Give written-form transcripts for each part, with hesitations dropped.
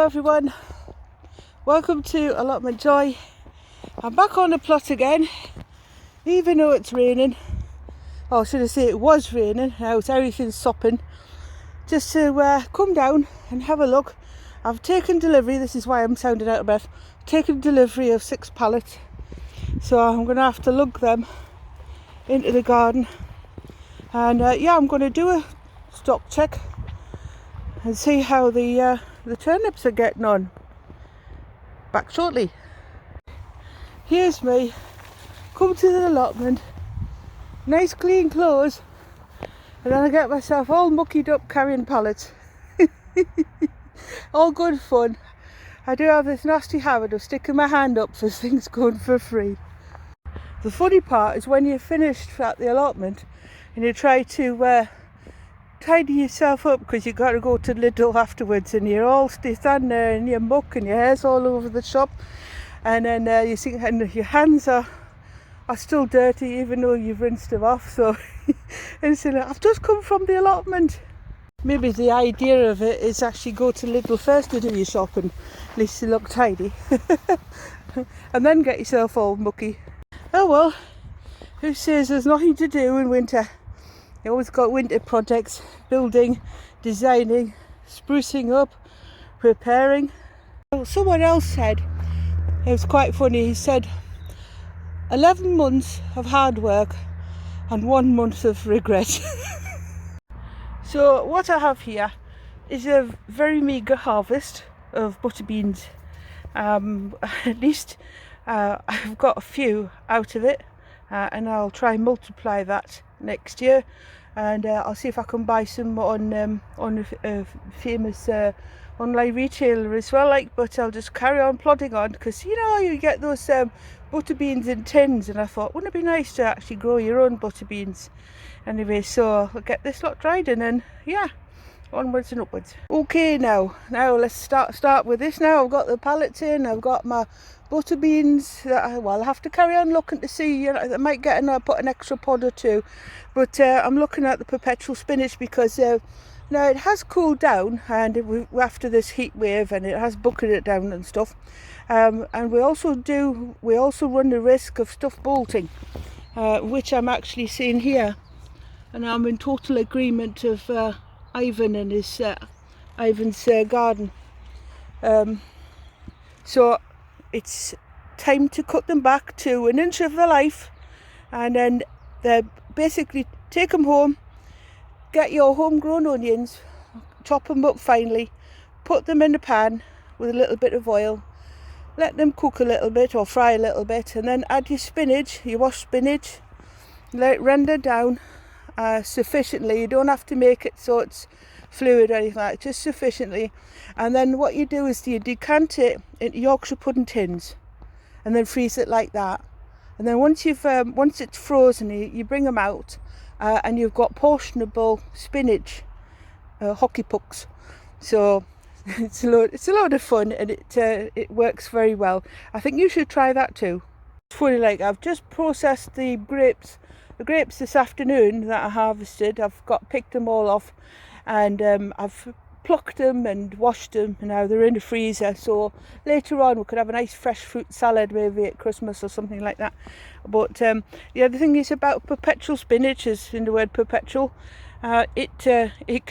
everyone, welcome to Allotment Joy. I'm back on the plot again, even though it's raining. Oh, should I say it was raining, now it's everything's sopping. Just to come down and have a look. I've taken delivery, this is why I'm sounding out of breath, taken delivery of 6 pallets. So I'm going to have to lug them into the garden. And I'm going to do a stock check and see how the turnips are getting on. Back shortly. Here's me, come to the allotment, nice clean clothes, and then I get myself all muckied up carrying pallets. All good fun. I do have this nasty habit of sticking my hand up for things going for free. The funny part is when you're finished at the allotment and you try to tidy yourself up because you've got to go to Lidl afterwards, and you're all standing there in your muck and your hair's all over the shop, and then you see and your hands are still dirty even though you've rinsed them off. So and so I've just come from the allotment. Maybe the idea of it is actually go to Lidl first to do your shopping, at least you look tidy, and then get yourself all mucky. Oh well, who says there's nothing to do in winter? You always got winter projects, building, designing, sprucing up, preparing. Well, someone else said, it was quite funny, he said 11 months of hard work and 1 month of regret. So what I have here is a very meagre harvest of butter beans. At least I've got a few out of it, and I'll try and multiply that next year, and I'll see if I can buy some on a famous online retailer as well, but I'll just carry on plodding on, because you get those butter beans in tins, and I thought, wouldn't it be nice to actually grow your own butter beans? Anyway, so I'll get this lot dried and then onwards and upwards. Okay, now let's start with this. Now I've got the pallets in, I've got my butter beans. I'll have to carry on looking to see, I might put an extra pod or two, but I'm looking at the perpetual spinach because now it has cooled down, and after this heat wave, and it has bucketed it down and stuff, and we also run the risk of stuff bolting, which I'm actually seeing here, and I'm in total agreement of Ivan and his Ivan's garden. So it's time to cut them back to 1 inch of their life, and then basically take them home, get your homegrown onions, chop them up finely, put them in a pan with a little bit of oil, let them cook a little bit or fry a little bit, and then add your spinach, your washed spinach, let it render down sufficiently. You don't have to make it so it's fluid or anything like that, just sufficiently. And then what you do is you decant it into Yorkshire pudding tins and then freeze it like that. And then once it's frozen, you bring them out, and you've got portionable spinach hockey pucks. So it's a load of fun, and it works very well. I think you should try that too. It's funny, I've just processed the grapes this afternoon that I harvested. I've picked them all off, and I've plucked them and washed them, and now they're in the freezer, so later on we could have a nice fresh fruit salad, maybe at Christmas or something like that. But the other thing is about perpetual spinach, is in the word perpetual, it can it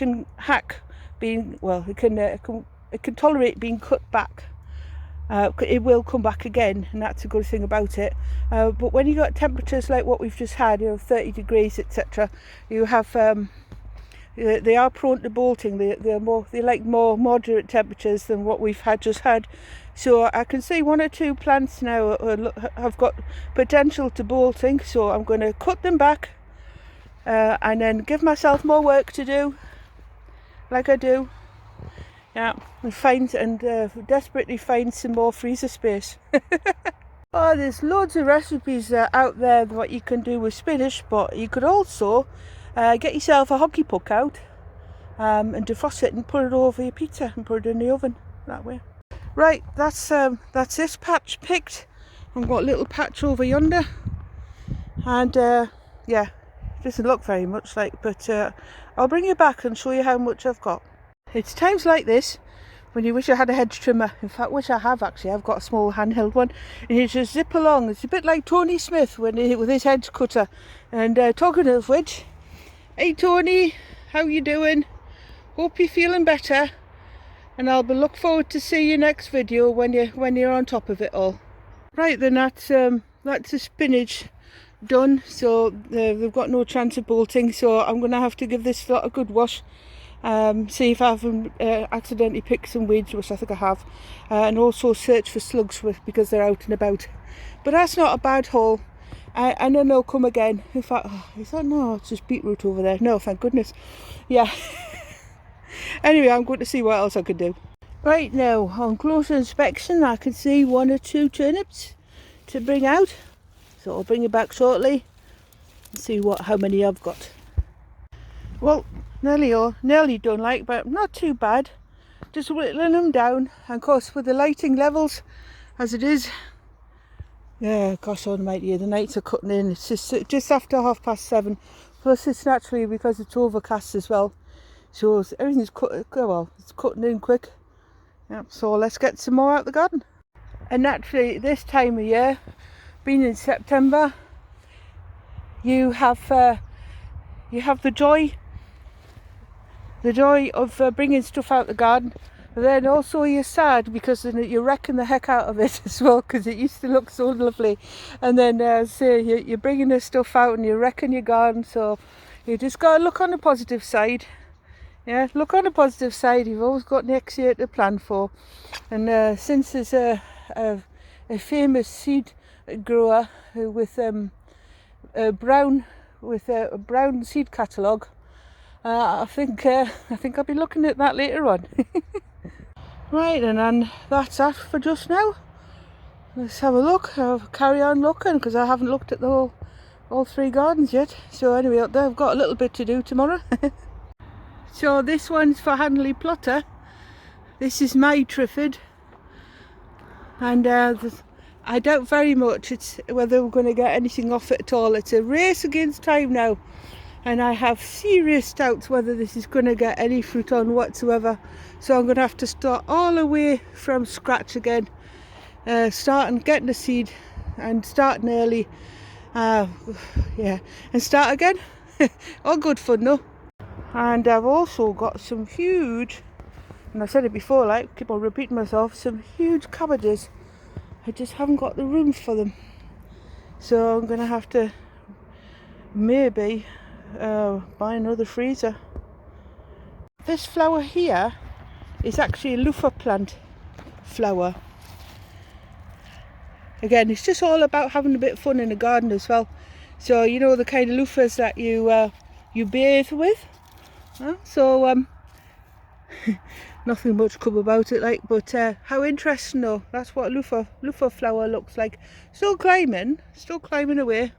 can tolerate being cut back. It will come back again, and that's a good thing about it. But when you got temperatures like what we've just had, 30 degrees, etc., you have they are prone to bolting. They like more moderate temperatures than what we've just had. So I can see 1 or 2 plants now have got potential to bolting. So I'm going to cut them back, and then give myself more work to do, like I do. Yeah, and desperately find some more freezer space. Oh, there's loads of recipes out there what you can do with spinach, but you could also get yourself a hockey puck out, and defrost it and put it over your pizza and put it in the oven that way. Right, that's this patch picked. I've got a little patch over yonder, and it doesn't look very much but I'll bring you back and show you how much I've got. It's times like this when you wish you had a hedge trimmer. In fact, which I have actually. I've got a small handheld one, and you just zip along. It's a bit like Tony Smith when with his hedge cutter. And talking of which, hey Tony, how you doing? Hope you're feeling better. And I'll look forward to see you next video when you're on top of it all. Right then, that's the spinach done. So they've got no chance of bolting. So I'm going to have to give this lot a good wash. See if I haven't accidentally picked some weeds, which I think I have, and also search for slugs because they're out and about. But that's not a bad haul, and then they'll come again. In fact, I thought, no, it's just beetroot over there. No, thank goodness. Yeah. Anyway, I'm going to see what else I can do. Right now, on closer inspection, I can see 1 or 2 turnips to bring out. So I'll bring it back shortly and see how many I've got. Well, nearly done, but not too bad. Just whittling them down, and of course with the lighting levels as it is, yeah, gosh almighty, the nights are cutting in. It's just after 7:30. Plus it's naturally because it's overcast as well, so everything's it's cutting in quick. Yeah, so let's get some more out the garden. And naturally this time of year, being in September, you have the joy of bringing stuff out the garden, but then also you're sad because you're wrecking the heck out of it as well, because it used to look so lovely, and then you're bringing this stuff out and you're wrecking your garden. So you just got to look on the positive side. Yeah, look on the positive side. You've always got next year to plan for. And since there's a famous seed grower with a brown seed catalogue, I think I'll be looking at that later on. Right, and then that's that for just now. Let's have a look. I'll carry on looking because I haven't looked at all 3 gardens yet. So anyway, I've got a little bit to do tomorrow. So this one's for Hanley Plotter. This is my Triffid, and I doubt very much whether we're going to get anything off it at all. It's a race against time now, and I have serious doubts whether this is going to get any fruit on whatsoever. So I'm going to have to start all the way from scratch again, starting getting the seed and starting early, yeah, and start again. All good fun though. And I've also got some huge, and I've said it before, keep on repeating myself, some huge cabbages. I just haven't got the room for them, so I'm going to have to maybe buy another freezer. This flower here is actually a loofah plant flower. Again, it's just all about having a bit of fun in the garden as well. So you know the kind of loofahs that you bathe with. So nothing much come about it, but how interesting though. That's what loofah flower looks like. Still climbing away.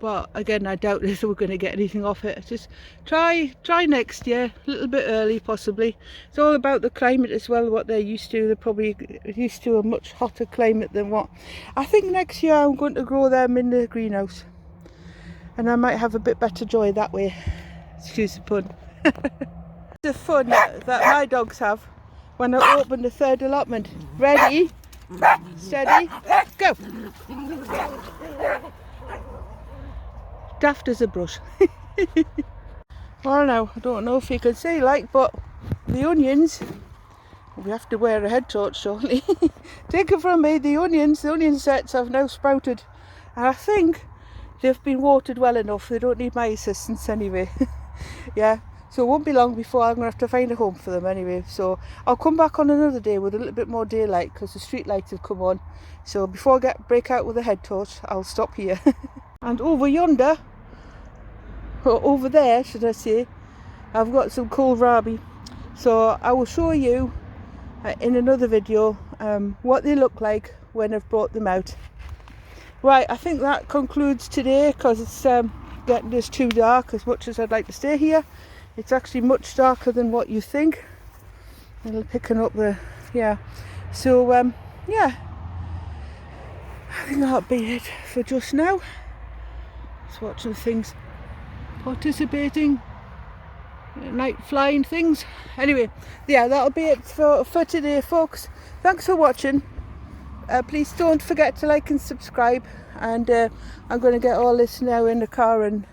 But again, I doubt we're going to get anything off it. Just try next year, a little bit early possibly. It's all about the climate as well, what they're used to. They're probably used to a much hotter climate than what. I think next year I'm going to grow them in the greenhouse, and I might have a bit better joy that way. Excuse the pun. The fun that my dogs have when I open the 3rd allotment. Ready, steady, go. Daft as a brush. Well now, I don't know if you can see but the onions, we have to wear a head torch shortly. Take it from me, the onion sets have now sprouted, and I think they've been watered well enough. They don't need my assistance anyway. Yeah, so it won't be long before I'm going to have to find a home for them anyway. So I'll come back on another day with a little bit more daylight because the street lights have come on. So before I break out with a head torch, I'll stop here. And over yonder, or over there should I say, I've got some kohlrabi. So I will show you in another video what they look like when I've brought them out. Right, I think that concludes today because it's getting just too dark. As much as I'd like to stay here, it's actually much darker than what you think. It'll picking up the, yeah. So yeah, I think that'll be it for just now. Just watching things, participating. night flying things. Anyway, yeah, that'll be it for today, folks. Thanks for watching. Please don't forget to like and subscribe, and I'm going to get all this now in the car and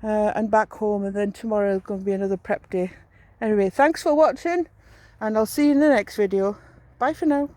and back home, and then tomorrow is going to be another prep day. Anyway, thanks for watching, and I'll see you in the next video. Bye for now.